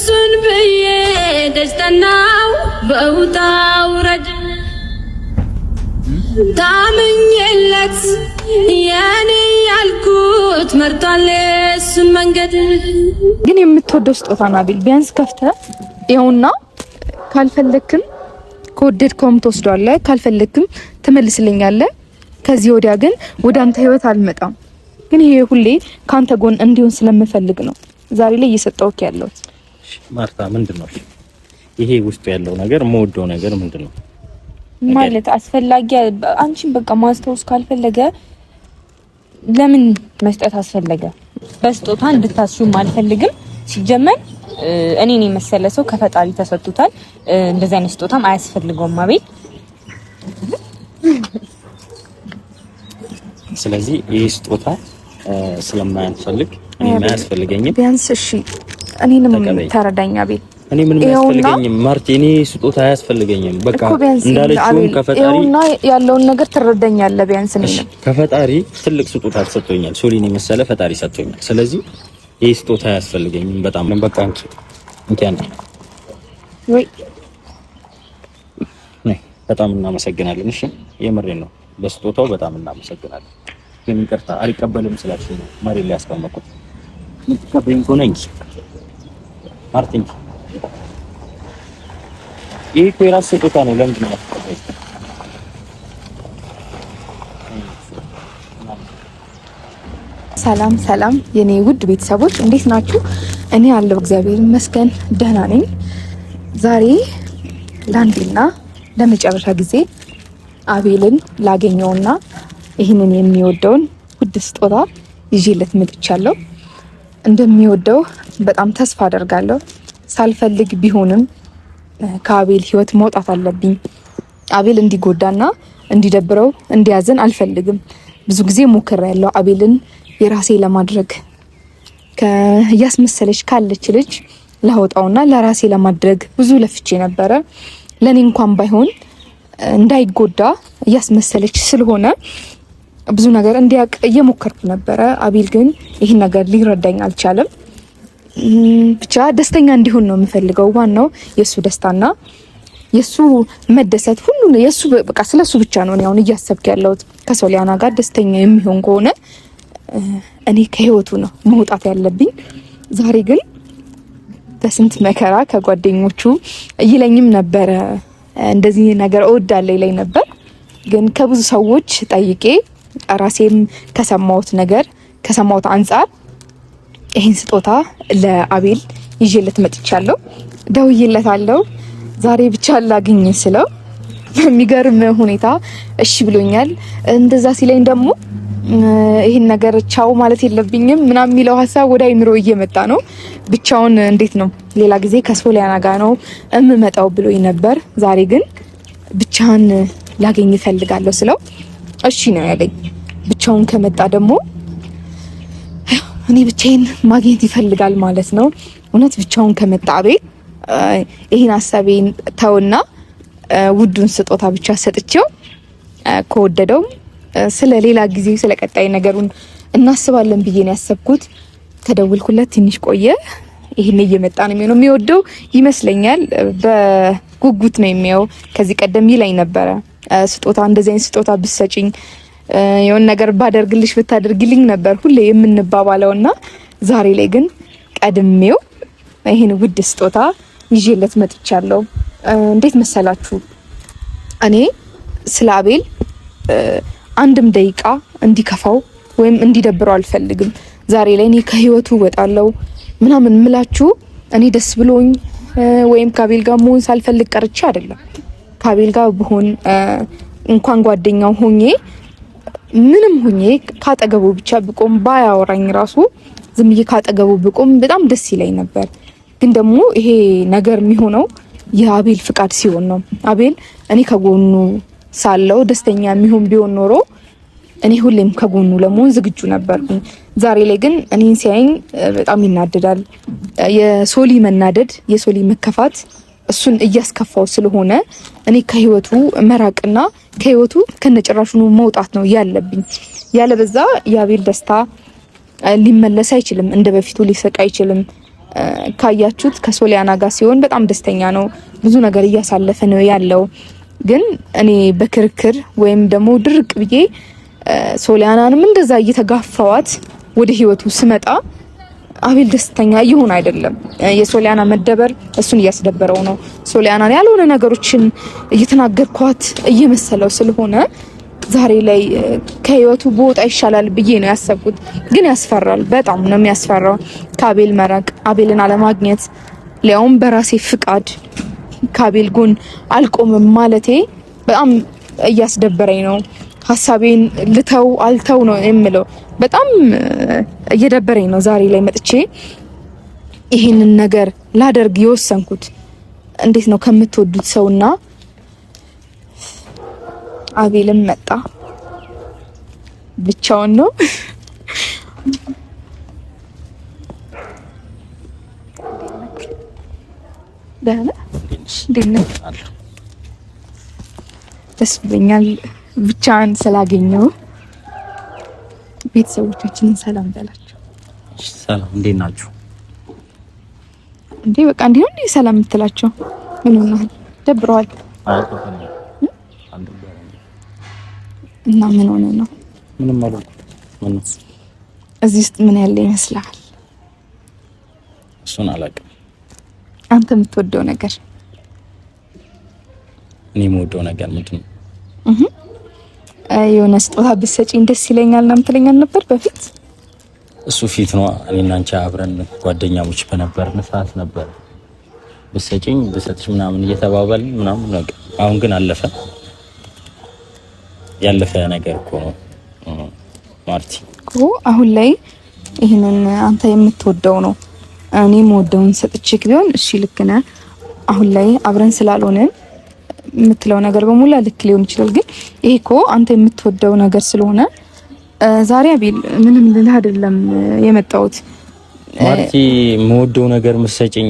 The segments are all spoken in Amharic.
እሱን ብዬ ደስተናው በውጣ ውረድ ታምኜለት የኔ ያልኩት መርጧል እሱን መንገድ። ግን የምትወደው ስጦታ ነው አቤል፣ ቢያንስ ከፍተህ ይኸውና፣ ካልፈለክም ከወደድከውም ትወስደዋለህ፣ ካልፈለክም ትመልስልኛለህ። ከዚህ ወዲያ ግን ወደ አንተ ህይወት አልመጣም። ግን ይሄ ሁሌ ካንተ ጎን እንዲሆን ስለምፈልግ ነው ዛሬ ላይ እየሰጠሁት ያለው። ማርታ ምንድነው ይሄ ውስጥ ያለው ነገር? የምወደው ነገር ምንድነው ማለት አስፈላጊ አንቺን በቃ ማስታወስ ካልፈለገ ለምን መስጠት አስፈለገ? በስጦታ እንድታስዩ አልፈልግም። ሲጀመር እኔን የመሰለ ሰው ከፈጣሪ ተሰጥቷል። እንደዚህ አይነት ስጦታም አያስፈልገውም አቤል። ስለዚህ ይሄ ስጦታ ስለማያስፈልግ እኔ ማያስፈልገኝም። ቢያንስ እሺ እኔንም ተረዳኝ አቤል። እኔ ምን ያስፈልገኝም ማርቴ፣ እኔ ስጦታ አያስፈልገኝም። በቃ እንዳለችው ከፈጣሪ ያለውን ነገር ትረዳኛለህ። ቢያንስ እኔ ከፈጣሪ ትልቅ ስጦታ ተሰጥቶኛል። ሶሊን የመሰለ ፈጣሪ ሰጥቶኛል። ስለዚህ ይሄ ስጦታ አያስፈልገኝም። በጣም በቃ እንኪያን ወይ በጣም እናመሰግናለን። እሺ የምሬን ነው። በስጦታው በጣም እናመሰግናለን። ግን ይቅርታ አልቀበልም ስላልሽ ነው መሬት ላይ ያስቀመጥኩት። ምትቀበይኝ ከሆነ እንጂ ማርቲን ይሄ እኮ የራስ ስጦታ ነው። ለምንድን ነው ያስቀበልኩት? ሰላም ሰላም የኔ ውድ ቤተሰቦች እንዴት ናችሁ? እኔ ያለው እግዚአብሔር ይመስገን ደህና ነኝ። ዛሬ ለአንዴና ለመጨረሻ ጊዜ አቤልን ላገኘውና ይህንን የሚወደውን ውድ ስጦታ ይዤለት መጥቻለሁ። እንደሚወደው በጣም ተስፋ አደርጋለሁ። ሳልፈልግ ቢሆንም ከአቤል ህይወት መውጣት አለብኝ። አቤል እንዲጎዳና እንዲደብረው እንዲያዝን አልፈልግም። ብዙ ጊዜ ሞክሬያለሁ አቤልን የራሴ ለማድረግ እያስመሰለች ካለች ልጅ ላወጣውና ለራሴ ለማድረግ ብዙ ለፍቼ ነበረ። ለኔ እንኳን ባይሆን እንዳይጎዳ እያስመሰለች ስለሆነ ብዙ ነገር እንዲያውቅ እየሞከርኩ ነበረ። አቤል ግን ይህን ነገር ሊረዳኝ አልቻለም። ብቻ ደስተኛ እንዲሆን ነው የምፈልገው። ዋናው የሱ ደስታና የሱ መደሰት ሁሉ የሱ በቃ ስለሱ ብቻ ነው አሁን እያሰብክ ያለሁት። ከሶሊያና ጋር ደስተኛ የሚሆን ከሆነ እኔ ከህይወቱ ነው መውጣት ያለብኝ። ዛሬ ግን በስንት መከራ ከጓደኞቹ ይለኝም ነበረ እንደዚህ ነገር እወዳለሁ ይለኝ ነበር። ግን ከብዙ ሰዎች ጠይቄ ራሴም ከሰማሁት አንፃር ይሄን ስጦታ ለአቤል ይዤለት መጥቻለሁ። ደውዬለታለሁ ዛሬ ብቻ ላግኝ ስለው በሚገርም ሁኔታ እሺ ብሎኛል። እንደዛ ሲለኝ ደግሞ ይሄን ነገር ቻው ማለት የለብኝም ምናምን የሚለው ሀሳብ ወደ አይምሮ እየመጣ ነው። ብቻውን እንዴት ነው ሌላ ጊዜ ከሶሊያና ጋር ነው እምመጣው ብሎኝ ነበር። ዛሬ ግን ብቻን ላገኝ እፈልጋለሁ ስለው እሺ ነው ያለኝ። ብቻውን ከመጣ ደግሞ እኔ ብቻዬን ማግኘት ይፈልጋል ማለት ነው። እውነት ብቻውን ከመጣ አቤል ይሄን ሀሳቤን ተውና ውዱን ስጦታ ብቻ ሰጥቼው ከወደደው ስለ ሌላ ጊዜ ስለ ቀጣይ ነገሩን እናስባለን ብዬ ነው ያሰብኩት። ተደውልኩለት ትንሽ ቆየ። ይሄን እየመጣ ነው የሚወደው ይመስለኛል። በጉጉት ነው የሚያው። ከዚህ ቀደም ይለኝ ነበረ ስጦታ እንደዚህ አይነት ስጦታ ብትሰጪኝ የሆነ ነገር ባደርግልሽ ብታደርግልኝ ነበር ሁሌ የምንባባለውና ዛሬ ላይ ግን ቀድሜው ይሄን ውድ ስጦታ ይዤለት መጥቻለሁ። እንዴት መሰላችሁ? እኔ ስለ አቤል አንድም ደቂቃ እንዲከፋው ወይም እንዲደብረው አልፈልግም። ዛሬ ላይ እኔ ከህይወቱ ወጣለው ምናምን ምላችሁ እኔ ደስ ብሎኝ ወይም ከአቤል ጋር መሆን ሳልፈልግ ቀርቼ አይደለም። ከአቤል ጋር ብሆን እንኳን ጓደኛው ሆኜ ምንም ሆኜ ካጠገቡ ብቻ ብቆም ባያወራኝ ራሱ ዝም ብዬ ካጠገቡ ብቆም በጣም ደስ ይለኝ ነበር። ግን ደግሞ ይሄ ነገር የሚሆነው የአቤል ፍቃድ ሲሆን ነው። አቤል እኔ ከጎኑ ሳለው ደስተኛ የሚሆን ቢሆን ኖሮ እኔ ሁሌም ከጎኑ ለመሆን ዝግጁ ነበርኩኝ። ዛሬ ላይ ግን እኔን ሲያየኝ በጣም ይናደዳል። የሶሊ መናደድ፣ የሶሊ መከፋት እሱን እያስከፋው ስለሆነ እኔ ከህይወቱ መራቅና ከህይወቱ ከነጭራሹ መውጣት ነው ያለብኝ። ያለበዛ የአቤል ደስታ ሊመለስ አይችልም። እንደ በፊቱ ሊሰቅ አይችልም። ካያችሁት ከሶሊያና ጋር ሲሆን በጣም ደስተኛ ነው፣ ብዙ ነገር እያሳለፈ ነው ያለው። ግን እኔ በክርክር ወይም ደግሞ ድርቅ ብዬ ሶሊያናንም እንደዛ እየተጋፋዋት ወደ ህይወቱ ስመጣ አቤል ደስተኛ ይሁን አይደለም። የሶሊያና መደበር እሱን እያስደበረው ነው። ሶሊያና ያልሆነ ነገሮችን እየተናገርኳት እየመሰለው ስለሆነ ዛሬ ላይ ከህይወቱ በወጣ ይሻላል ብዬ ነው ያሰብኩት። ግን ያስፈራል፣ በጣም ነው የሚያስፈራው። ከአቤል መራቅ፣ አቤልን አለማግኘት፣ ሊያውም በራሴ ፍቃድ ከአቤል ጎን አልቆምም ማለቴ በጣም እያስደበረኝ ነው። ሀሳቤን ልተው አልተው ነው የምለው። በጣም እየደበረኝ ነው ዛሬ ላይ መጥቼ ይሄንን ነገር ላደርግ የወሰንኩት። እንዴት ነው ከምትወዱት ሰውና አቤልም መጣ ብቻውን ነው። ደህና ደስ ብሎኛል ብቻን ስላገኘው። ቤተሰቦቻችንን ሰላም በላቸው። ሰላም እንዴት ናችሁ? እንዴ በቃ እንዴ ነው ሰላም የምትላቸው? ምን ሆነሃል? ደብረዋል እና ምን ሆነ ነው? ምንም ማለት ምን እዚህ ውስጥ ምን ያለ ይመስላል? እሱን አላውቅም። አንተ የምትወደው ነገር? እኔ የምወደው ነገር ምንድን ነው? የሆነ ስጦታ ብትሰጪኝ ደስ ይለኛል እና ምትለኛል ነበር በፊት። እሱ ፊት ነው። እኔና አንቺ አብረን ጓደኛሞች በነበርን ሰዓት ነበር ብትሰጪኝ ብሰጥሽ ምናምን እየተባባልን ምናምን ነገር። አሁን ግን አለፈ። ያለፈ ነገር እኮ ነው ማርቲ እኮ። አሁን ላይ ይሄንን አንተ የምትወደው ነው እኔ የምወደውን ሰጥቼክ ቢሆን እሺ ልክ ነህ። አሁን ላይ አብረን ስላልሆነን የምትለው ነገር በሙላ ልክ ሊሆን ይችላል። ግን ይሄ እኮ አንተ የምትወደው ነገር ስለሆነ ዛሬ አቤል ምንም ልልህ አይደለም የመጣሁት። ማርቲ የምወደው ነገር መሰጭኝ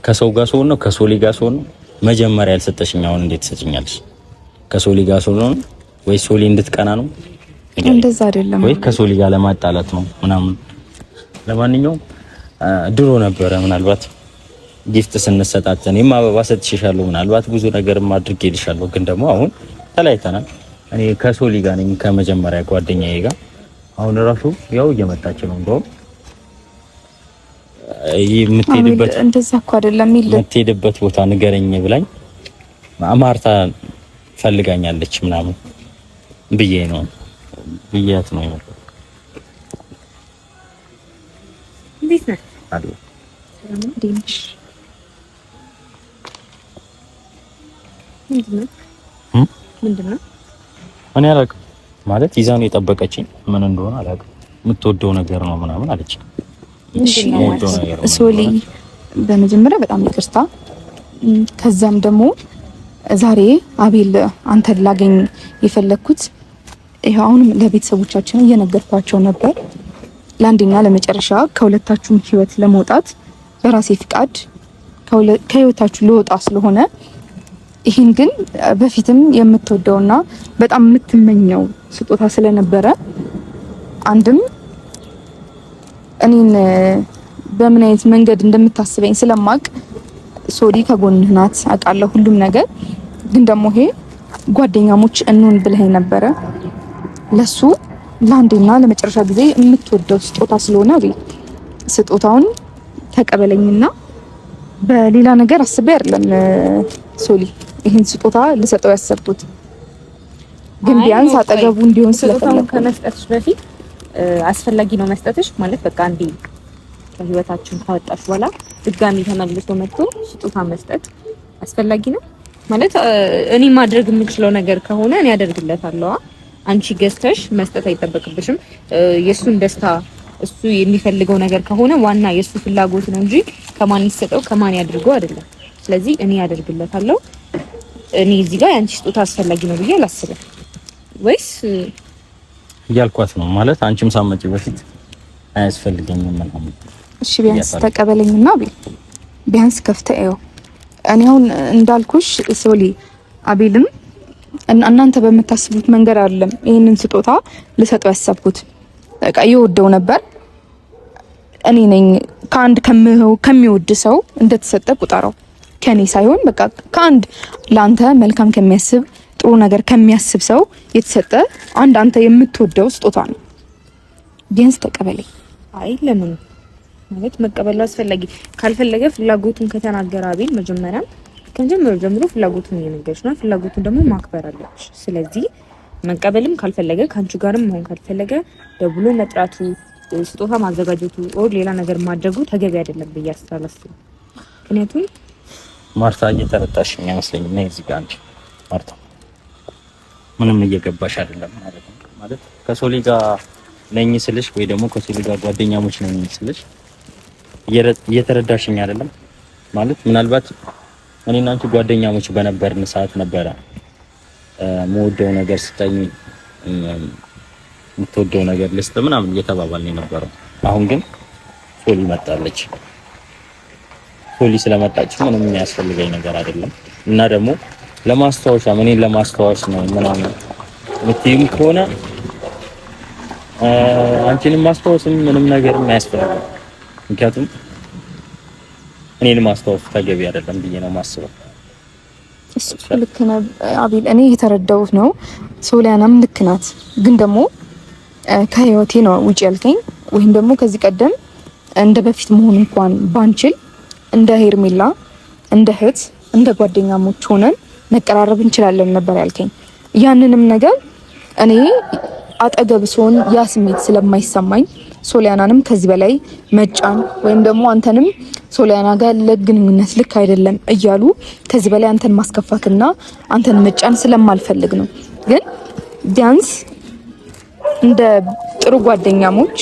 ከሰው ጋር ሰው ነው ከሶሊ ጋር ሰው ነው። መጀመሪያ ያልሰጠሽኝ አሁን እንዴት ትሰጭኛለሽ? ከሶሊ ጋር ሰው ነው ወይ ሶሊ እንድትቀና ነው? እንደዛ አይደለም ወይ ከሶሊ ጋር ለማጣላት ነው ምናምን። ለማንኛውም ድሮ ነበረ ምናልባት ጊፍት ስንሰጣጥ እኔም አበባ ሰጥቼሻለሁ፣ ምናልባት ብዙ ነገር አድርጌልሻለሁ። ግን ደግሞ አሁን ተለያይተናል። እኔ ከሶሊ ጋር ነኝ ከመጀመሪያ ጓደኛዬ ጋር። አሁን ራሱ ያው እየመጣች ነው። እንደውም የምትሄድበት እንደዛ እኮ አይደለም የምትሄድበት ቦታ ንገረኝ ብላኝ ማርታ ፈልጋኛለች ምናምን ብያት ነው የመጣው። እንዴት ነህ? አሎ እንዴት ምንድነው? እኔ አላውቅም ማለት ይዛ ነው የጠበቀችኝ። ምን እንደሆነ አላውቅም። የምትወደው ነገር ነው ምናምን አለች። ሶሊ በመጀመሪያ በጣም ይቅርታ። ከዛም ደግሞ ዛሬ አቤል አንተን ላገኝ የፈለኩት ይሄው አሁንም ለቤተሰቦቻችን እየነገርኳቸው ነበር። ለአንደኛ ለመጨረሻ ከሁለታችሁም ህይወት ለመውጣት በራሴ ፍቃድ ከህይወታችሁ ልወጣ ስለሆነ ይሄን ግን በፊትም የምትወደውና በጣም የምትመኘው ስጦታ ስለነበረ አንድም እኔን በምን አይነት መንገድ እንደምታስበኝ ስለማቅ ሶሊ ከጎንህ ናት አውቃለሁ ሁሉም ነገር። ግን ደግሞ ይሄ ጓደኛሞች እንሁን ብለኸኝ ነበረ። ለሱ ለአንዴና ለመጨረሻ ጊዜ የምትወደው ስጦታ ስለሆነ አቤል ስጦታውን ተቀበለኝና በሌላ ነገር አስቤ አይደለም ሶሊ ይሄን ስጦታ ልሰጠው ያሰብኩት። ግን ቢያንስ አጠገቡ እንዲሆን ስለፈለኩ ከመስጠትሽ በፊት አስፈላጊ ነው መስጠትሽ ማለት በቃ አንዴ ከህይወታችን ካወጣሽ በኋላ ድጋሚ ተመልሶ መጥቶ ስጦታ መስጠት አስፈላጊ ነው ማለት እኔ ማድረግ የምችለው ነገር ከሆነ እኔ አደርግለታለሁ። አንቺ ገዝተሽ መስጠት አይጠበቅብሽም። የሱን ደስታ እሱ የሚፈልገው ነገር ከሆነ ዋና የሱ ፍላጎት ነው እንጂ ከማን ይሰጠው ከማን ያድርገው አይደለም። ስለዚህ እኔ ያደርግለታለሁ። እኔ እዚህ ጋር ያንቺ ስጦታ አስፈላጊ ነው ብዬ አላስብም። ወይስ እያልኳት ነው ማለት አንቺም ሳመጪ በፊት አያስፈልገኝም ምናምን። እሺ ቢያንስ ተቀበለኝና ቢያንስ ከፍተኸው እኔ አሁን እንዳልኩሽ ሶሊ አቤልም እናንተ በምታስቡት መንገድ አይደለም ይሄንን ስጦታ ልሰጠው ያሰብኩት። በቃ ይወደው ነበር እኔ ነኝ ከአንድ ከሚወድ ሰው እንደተሰጠ ቁጠረው። ከኔ ሳይሆን በቃ ከአንድ ላንተ መልካም ከሚያስብ ጥሩ ነገር ከሚያስብ ሰው የተሰጠ አንተ የምትወደው ስጦታ ነው። ቢያንስ ተቀበለኝ። አይ ለምን ማለት መቀበሉ አስፈላጊ ካልፈለገ ፍላጎቱን ከተናገረ አቤል መጀመሪያም ከመጀመሪያው ጀምሮ ፍላጎቱን እየነገረች ነው። ፍላጎቱን ደግሞ ማክበር አለብሽ። ስለዚህ መቀበልም ካልፈለገ ካንቺ ጋርም መሆን ካልፈለገ ደውሎ መጥራቱ ስጦታ ማዘጋጀቱ ኦር ሌላ ነገር ማድረጉ ተገቢ አይደለም ብዬ አስባለሁ። ምክንያቱም ማርታ እየተረዳሽኝ አይመስለኝም። ነይ እዚህ ጋር አንቺ ማርታ ምንም እየገባሽ አይደለም ማለት ነው። ማለት ከሶሊ ጋር ነኝ ስልሽ ወይ ደግሞ ከሶሊ ጋር ጓደኛሞች ነኝ ስልሽ እየተረዳሽኝ አይደለም ማለት ምናልባት እኔና አንቺ ጓደኛሞች በነበርን ሰዓት ነበረ የምወደው ነገር ስጠኝ የምትወደው ነገር ልስጥ ምናምን እየተባባልን የነበረው። አሁን ግን ሶሊ መጣለች። ሶሊ ስለመጣች ምንም የሚያስፈልገኝ ነገር አይደለም እና ደግሞ ለማስታወሻ እኔን ለማስታወስ ነው ምናምን የምትይም ከሆነ አንቺንም ማስታወስም ምንም ነገር የማያስፈልገው ምክንያቱም እኔን ማስታወስ ተገቢ አይደለም ብዬ ነው የማስበው። እሱ ልክ ነው አቤል፣ እኔ የተረዳሁት ነው። ሶሊያናም ልክ ናት። ግን ደግሞ ከህይወቴ ነው ውጪ ያልከኝ ወይም ደግሞ ከዚህ ቀደም እንደ በፊት መሆን እንኳን ባንችል እንደ ሄርሜላ እንደ እህት እንደ ጓደኛሞች ሆነን መቀራረብ እንችላለን ነበር ያልከኝ። ያንንም ነገር እኔ አጠገብ ስሆን ያ ስሜት ስለማይሰማኝ ሶሊያናንም ከዚህ በላይ መጫን ወይም ደግሞ አንተንም ሶሊያና ጋር ለግንኙነት ልክ አይደለም እያሉ ከዚህ በላይ አንተን ማስከፋትና አንተን መጫን ስለማልፈልግ ነው። ግን ቢያንስ እንደ ጥሩ ጓደኛሞች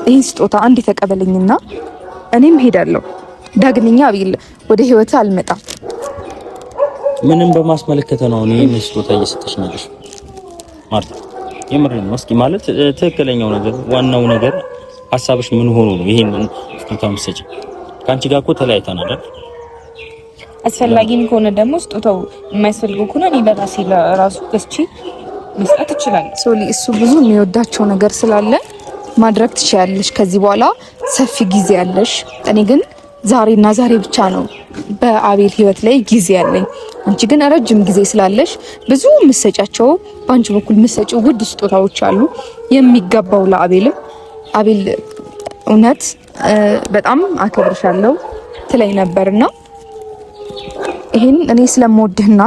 ይህን ስጦታ አንድ ተቀበለኝና እኔም ሄዳለሁ። ዳግመኛ አቤል ወደ ህይወት አልመጣም። ምንም በማስመለከተ ነው እኔ ስጦታ እየሰጠሽ ነው ማርታ? የምርን ነው። እስኪ ማለት ትክክለኛው ነገር ዋናው ነገር ሐሳብሽ ምን ሆኖ ነው ይሄን ስጦታ መስጠት? ካንቺ ጋር እኮ ተለያይተናል አይደል? አስፈላጊም ከሆነ ደግሞ ስጦታው የማይፈልገው ከሆነ እኔ ለራሴ ለራሱ ገዝቼ መስጠት እችላለሁ። ሶሊ እሱ ብዙ የሚወዳቸው ነገር ስላለ ማድረግ ትችያለሽ። ከዚህ በኋላ ሰፊ ጊዜ ያለሽ። እኔ ግን ዛሬና ዛሬ ብቻ ነው በአቤል ህይወት ላይ ጊዜ ያለኝ። አንቺ ግን ረጅም ጊዜ ስላለሽ ብዙ ምሰጫቸው ባንቺ በኩል ምሰጪው ውድ ስጦታዎች አሉ የሚገባው ለአቤልም። አቤል እውነት በጣም አከብርሻለሁ ትለኝ ነበርና ይሄን እኔ ስለምወድህና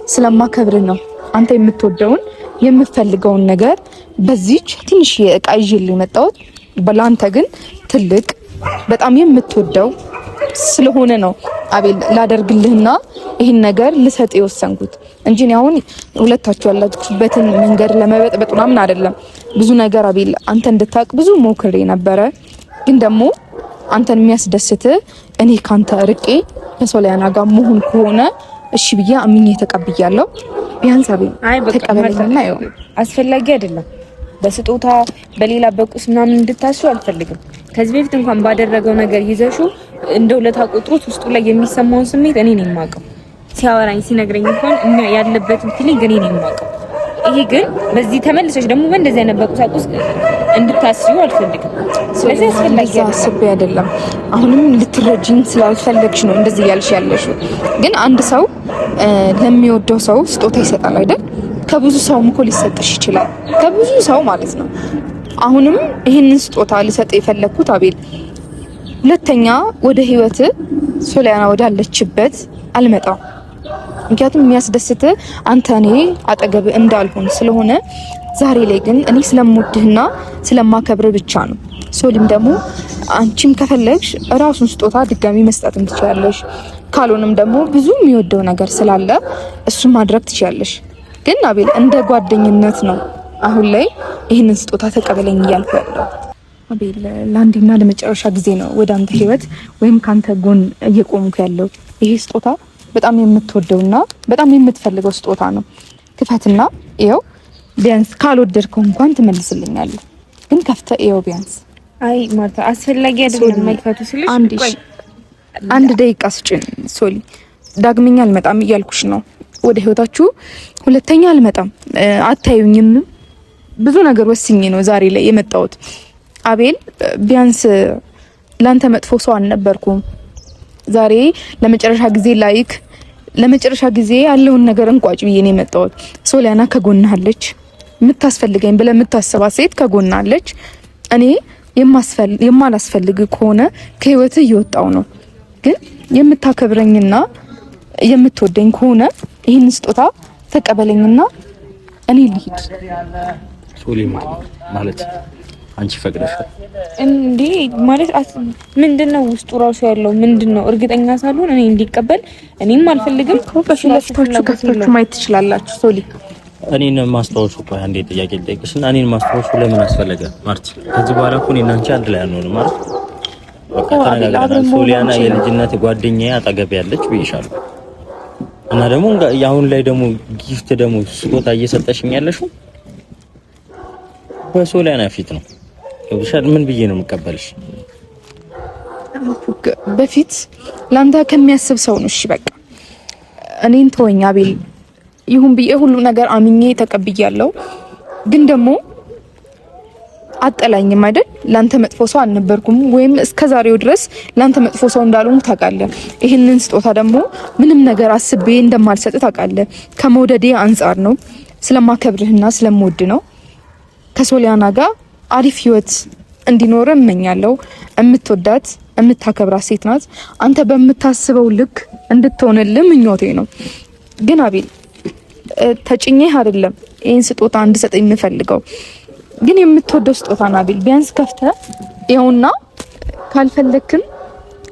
ስለማከብርህ ነው አንተ የምትወደውን የምትፈልገውን ነገር በዚች ትንሽ የእቃ ይዤልህ መጣሁት። በላንተ ግን ትልቅ በጣም የምትወደው ስለሆነ ነው አቤል ላደርግልህና ይሄን ነገር ልሰጥ የወሰንኩት እንጂ ነው አሁን ሁለታችሁ ያላችሁበትን መንገድ ለመበጥበጥ ምናምን አይደለም። ብዙ ነገር አቤል አንተ እንድታቅ ብዙ ሞክሬ ነበረ። ግን ደግሞ አንተን የሚያስደስት እኔ ካንተ ርቄ ከሶሊያና ጋር መሆን ከሆነ እሺ ብዬ አምኜ ተቀብያለሁ። ቢያንስ አቤል ተቀበለኝና ይኸው አስፈላጊ አይደለም በስጦታ በሌላ በቁስ ምናምን እንድታስው አልፈልግም። ከዚህ በፊት እንኳን ባደረገው ነገር ይዘሹ እንደው ለታቆጥሩት ውስጡ ላይ የሚሰማውን ስሜት እኔ ነኝ የማውቀው። ሲያወራኝ ሲነግረኝ እንኳን ያለበትን ፊሊንግ እኔ ነኝ የማውቀው። ይሄ ግን በዚህ ተመልሰሽ ደግሞ በእንደዚህ አይነት በቁሳቁስ እንድታስዩ አልፈልግም። ስለዚህ አስፈላጊ አይደለም። አሁንም ልትረጂኝ ስላልፈለግሽ ነው እንደዚህ ያልሽ ያለሽው። ግን አንድ ሰው ለሚወደው ሰው ስጦታ ይሰጣል አይደል? ከብዙ ሰው እኮ ሊሰጥሽ ይችላል፣ ከብዙ ሰው ማለት ነው። አሁንም ይሄንን ስጦታ ልሰጥ የፈለኩት አቤል ሁለተኛ ወደ ህይወት ሶሊያና ወዳለችበት አልመጣም። ምክንያቱም የሚያስደስት አንተ እኔ አጠገብ እንዳልሆን ስለሆነ ዛሬ ላይ ግን እኔ ስለምወድህና ስለማከብር ብቻ ነው። ሶሊም ደግሞ አንቺም ከፈለግሽ ራሱን ስጦታ ድጋሚ መስጠትም ትችያለሽ። ካልሆነም ደግሞ ብዙ የሚወደው ነገር ስላለ እሱ ማድረግ ትችያለሽ። ግን አቤል እንደ ጓደኝነት ነው አሁን ላይ ይህንን ስጦታ ተቀበለኝ እያልኩ ያለው። አቤል ለአንዴና ለመጨረሻ ጊዜ ነው ወደ አንተ ህይወት ወይም ካንተ ጎን እየቆምኩ ያለው። ይሄ ስጦታ በጣም የምትወደውና በጣም የምትፈልገው ስጦታ ነው። ክፈትና ይኸው። ቢያንስ ካልወደድከው እንኳን ትመልስልኛለህ። ግን ከፍተህ ይኸው ቢያንስ። አይ ማርታ አስፈላጊ አይደለም መክፈቱ ስለሽ አንድ ደቂቃ ስጭኝ ሶሊ። ዳግመኛ አልመጣም እያልኩሽ ነው። ወደ ህይወታችሁ ሁለተኛ አልመጣም። አታዩኝም። ብዙ ነገር ወስኜ ነው ዛሬ ላይ የመጣሁት። አቤል ቢያንስ ላንተ መጥፎ ሰው አልነበርኩም። ዛሬ ለመጨረሻ ጊዜ ያለውን ነገር እንቋጭ ብዬ ነው የመጣሁት። ሶሊያና ከጎንህ አለች። የምታስፈልገኝ ብለህ የምታስባት ሴት ከጎንህ አለች። እኔ የማላስፈልግ ከሆነ ከህይወትህ እየወጣው ነው። ግን የምታከብረኝና የምትወደኝ ከሆነ ይህን ስጦታ ተቀበለኝና እኔ ልሂድ። ሶሊማ ማለት አንቺ ፈቅደሻል እንዴ? ማለት ምንድነው ውስጡ ራሱ ያለው ምንድነው? እርግጠኛ ሳልሆን እኔ እንዲቀበል እኔም አልፈልግም። በፊላችሁ ከፍታችሁ ማየት ትችላላችሁ። ሶሊ እኔን ማስታወሱ ቆይ አንዴ ጥያቄ ልጠይቅሽና እኔን ማስታወሱ ለምን አስፈለገ? ማርቲ ከዚህ በኋላ እኮ እኔና አንቺ አንድ ላይ አንሆንም ማለት በቃ ተነጋግረናል። ሶሊያና የልጅነት ጓደኛዬ አጠገብ ያለች ብዬሻለሁ። እና ደግሞ አሁን ላይ ደግሞ ጊፍት ደግሞ ስጦታ እየሰጠሽኝ ያለሽው በሶሊያና ፊት ነው። ወብሻል ምን ብዬ ነው የምቀበልሽ? በፊት ላንተ ከሚያስብ ሰው ነው። እሺ በቃ እኔን ተወኝ አቤል። ይሁን ብዬ ሁሉ ነገር አምኜ ተቀብያለሁ። ግን ደግሞ አጠላኝም አይደል? ላንተ መጥፎ ሰው አልነበርኩም፣ ወይም እስከዛሬው ድረስ ላንተ መጥፎ ሰው እንዳልሆንኩ ታውቃለህ። ይሄንን ስጦታ ደግሞ ምንም ነገር አስቤ እንደማልሰጥ ታውቃለህ። ከመውደዴ አንጻር ነው፣ ስለማከብርህና ስለምወድ ነው። ከሶሊያና ጋር አሪፍ ህይወት እንዲኖር እመኛለሁ። የምትወዳት የምታከብራት ሴት ናት። አንተ በምታስበው ልክ እንድትሆንልህ ምኞቴ ነው። ግን አቤል ተጭኜህ አይደለም ይሄን ስጦታ እንድሰጥ የምፈልገው፣ ግን የምትወደው ስጦታ ነው አቤል። ቢያንስ ከፍተህ ይኸውና፣ ካልፈለክም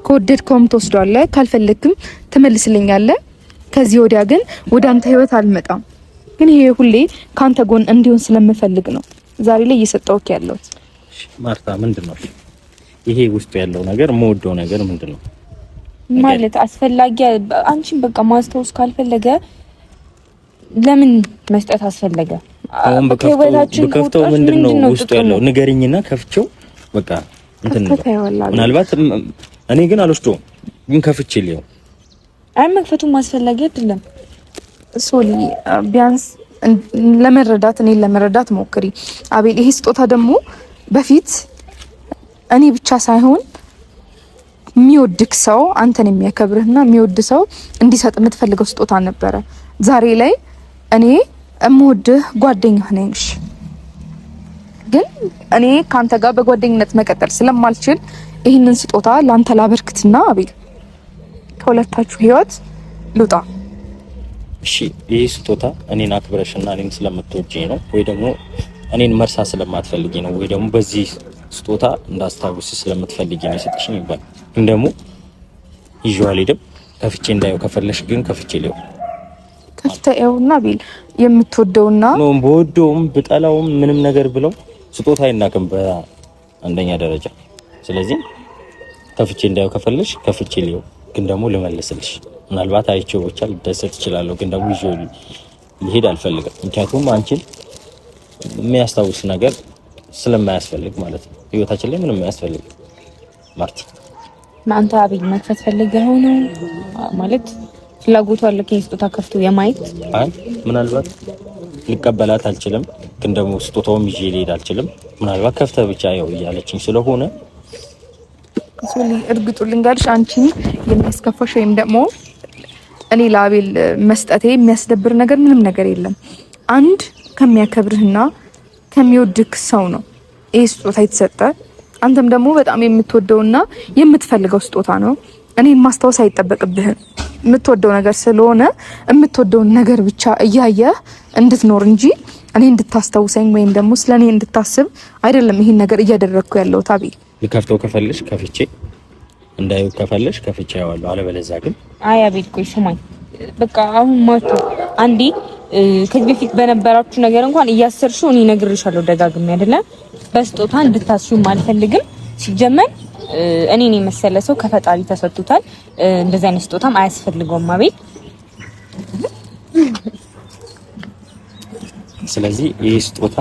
ከወደድከውም ትወስዷለህ፣ ካልፈለክም ትመልስልኛለህ። ከዚህ ወዲያ ግን ወደ አንተ ህይወት አልመጣም። ግን ይሄ ሁሌ ካንተ ጎን እንዲሆን ስለምፈልግ ነው ዛሬ ላይ እየሰጠውክ ያለሁት። ማርታ ምንድነው ይሄ ውስጥ ያለው ነገር? የምወደው ነገር ምንድነው ማለት አስፈላጊ አንቺን በቃ ማስታወስ ካልፈለገ ለምን መስጠት አስፈለገ? አሁን በከፍተው ምንድነው ውስጥ ያለው ንገሪኝና ከፍቼው በቃ እንትን ነው። ምናልባት እኔ ግን አልወስደውም፣ ግን ከፍቼ ሊው አይ መክፈቱም አስፈላጊ አይደለም። ሶሊ ቢያንስ እኔን ለመረዳት ሞክሪ አቤል። ይሄ ስጦታ ደግሞ በፊት እኔ ብቻ ሳይሆን የሚወድክ ሰው አንተን የሚያከብርህና የሚወድ ሰው እንዲሰጥ የምትፈልገው ስጦታ ነበረ። ዛሬ ላይ እኔ እምወድህ ጓደኛህ ነኝ። ግን እኔ ካንተ ጋር በጓደኝነት መቀጠል ስለማልችል ይህንን ስጦታ ላንተ ላበርክትና አቤል ከሁለታችሁ ህይወት ልውጣ። እሺ ይሄ ስጦታ እኔን አክብረሽና እኔን ስለምትወጂኝ ነው ወይ ደግሞ እኔን መርሳ ስለማትፈልጊ ነው ወይ ደግሞ በዚህ ስጦታ እንዳስታውስ ስለምትፈልጊ ነው የሰጠሽኝ ይባል። ግን ደግሞ ይዤዋል ሄደም ከፍቼ እንዳየው ከፈለሽ ግን ከፍቼ ሊው ከፍተውና ቢል የምትወደውና ነው በወደውም ብጠላውም ምንም ነገር ብለው ስጦታ አይናቅም በአንደኛ ደረጃ። ስለዚህ ከፍቼ እንዳየው ከፈለሽ ከፍቼ ሊው ግን ደግሞ ልመልስልሽ። ምናልባት አይቼው ብቻ ልደሰት እችላለሁ፣ ግን ደግሞ ይዤው ሊሄድ አልፈልግም። ምክንያቱም አንቺን የሚያስታውስ ነገር ስለማያስፈልግ ማለት ነው። ህይወታችን ላይ ምንም የማያስፈልግ ማርቲ አንተ አቤል መክፈት ፈልገው ነው ማለት ፍላጎቱ አለ ከስጦታ ከፍቶ የማየት አይ ምናልባት ልቀበላት አልችልም፣ ግን ደግሞ ስጦታውም ይዤ ልሄድ አልችልም። ምናልባት ከፍተህ ብቻ ያው እያለችኝ ስለሆነ ሶሊ እርግጡ ልንገርሽ፣ አንቺ የሚያስከፋሽ ወይም ደግሞ እኔ ለአቤል መስጠቴ የሚያስደብር ነገር ምንም ነገር የለም። አንድ ከሚያከብርህና ከሚወድክ ሰው ነው ይሄ ስጦታ የተሰጠ። አንተም ደግሞ በጣም የምትወደውና የምትፈልገው ስጦታ ነው። እኔን ማስታወስ አይጠበቅብህም። የምትወደው ነገር ስለሆነ የምትወደውን ነገር ብቻ እያየህ እንድትኖር እንጂ እኔ እንድታስታውሰኝ ወይም ደግሞ ስለኔ እንድታስብ አይደለም ይሄን ነገር እያደረግኩ ያለው። አቤል ልከፍተው ከፈለሽ ከፍቼ እንዳዩ ከፈለሽ ከፍቼ ያዋለሁ። አለበለዚያ ግን አይ አቤል ቆይ ስማኝ፣ በቃ አሁን ማቶ አንዴ ከዚህ በፊት በነበራችሁ ነገር እንኳን እያሰርሽው እኔ ነግሬሻለሁ ደጋግሜ አይደለም በስጦታ እንድታስዩም አልፈልግም። ሲጀመር እኔን የመሰለ ሰው ከፈጣሪ ተሰጥቷል። እንደዚህ አይነት ስጦታም አያስፈልገውም አቤል። ስለዚህ ይሄ ስጦታ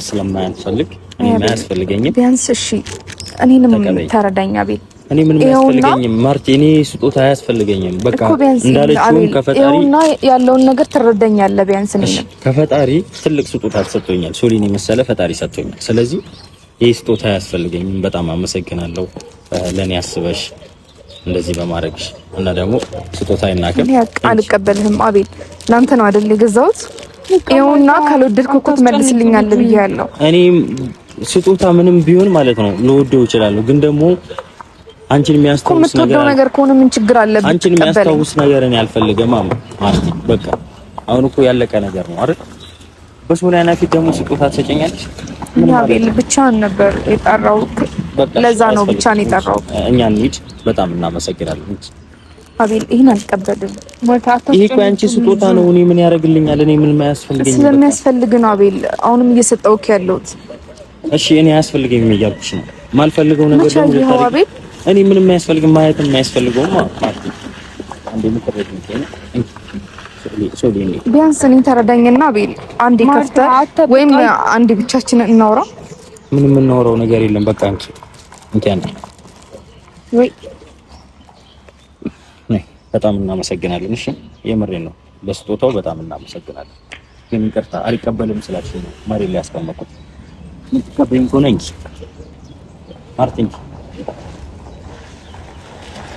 ስለማያስፈልግ እኔ ማያስፈልገኝም። ቢያንስ እሺ እኔንም ተረዳኝ አቤል። እኔ ምንም አያስፈልገኝም ማርቲ፣ እኔ ስጦታ አያስፈልገኝም። በቃ እንዳለችው ከፈጣሪ ይኸውና ያለውን ነገር ትረዳኛለህ። ቢያንስ እኔ ከፈጣሪ ትልቅ ስጦታ ተሰጥቶኛል። ሶሊን የመሰለ ፈጣሪ ሰጥቶኛል። ስለዚህ ይህ ስጦታ አያስፈልገኝም። በጣም አመሰግናለሁ ለኔ አስበሽ እንደዚህ በማድረግሽ እና ደግሞ ስጦታ ይናከም አልቀበልህም። አቤል ላንተ ነው አይደል የገዛሁት? ይኸውና ካልወደድከው እኮ ትመልስልኛለህ ብያለሁ። እኔ ስጦታ ምንም ቢሆን ማለት ነው ልወደው እችላለሁ፣ ግን ደግሞ አንቺን የሚያስታውስ ነገር ከሆነ ምን ችግር አለ? አንቺን የሚያስታውስ ነገር እኔ አልፈልግም ማለት በቃ አሁን እኮ ያለቀ ነገር ነው አይደል? በሶሊያና ፊት ደግሞ ስጦታ ትሰጨኛለሽ? አቤል ብቻህን ነበር የጠራው፣ ለዛ ነው ብቻህን የጠራው። እኛ እንሂድ። በጣም እናመሰግናለን። አቤል ይሄን አልቀበልም። ይሄ እኮ አንቺ ስጦታ ነው። እኔ ምን ያደርግልኛል? እኔ ምን ማያስፈልገኝ? ስለሚያስፈልግ ነው አቤል አሁንም እየሰጠውክ ያለሁት። እሺ እኔ አያስፈልገኝም እያልኩሽ ነው። ማልፈልገው ነገር ደግሞ ታዲያ እኔ ምንም የማያስፈልግም ማየት የማያስፈልገውም ማለት ነው። አንዴ ምትረዱኝ ከሆነ ቢያንስ እኔን ተረዳኝና አቤል አንዴ ከፍተህ ወይም አንዴ ብቻችንን እናውራ። ምንም የምናወራው ነገር የለም። በቃ አንቺ ወይ በጣም እናመሰግናለን። እሺ የምሬን ነው። ለስጦታው በጣም እናመሰግናለን። ግን ይቅርታ አልቀበልም ስላልሽኝ ነው መሬት ላይ ያስቀመጥኩት። ምትቀበይኝ ከሆነ እንጂ ማርቲን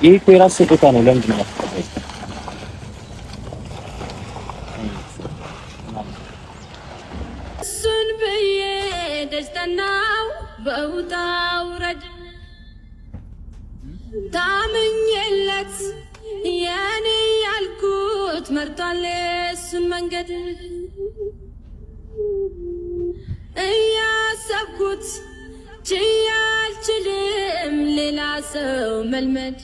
ይሄ እኮ የራስ ስጦታ ነው። ለምንድን ነው የማትቀበይኝ? እሱን ብዬ ደስተናው በውጣ ውረድ ታምኜለት የኔ ያልኩት መርጧል እሱን መንገድ እያሰብኩት ችዬ አልችልም ሌላ ሰው መልመድ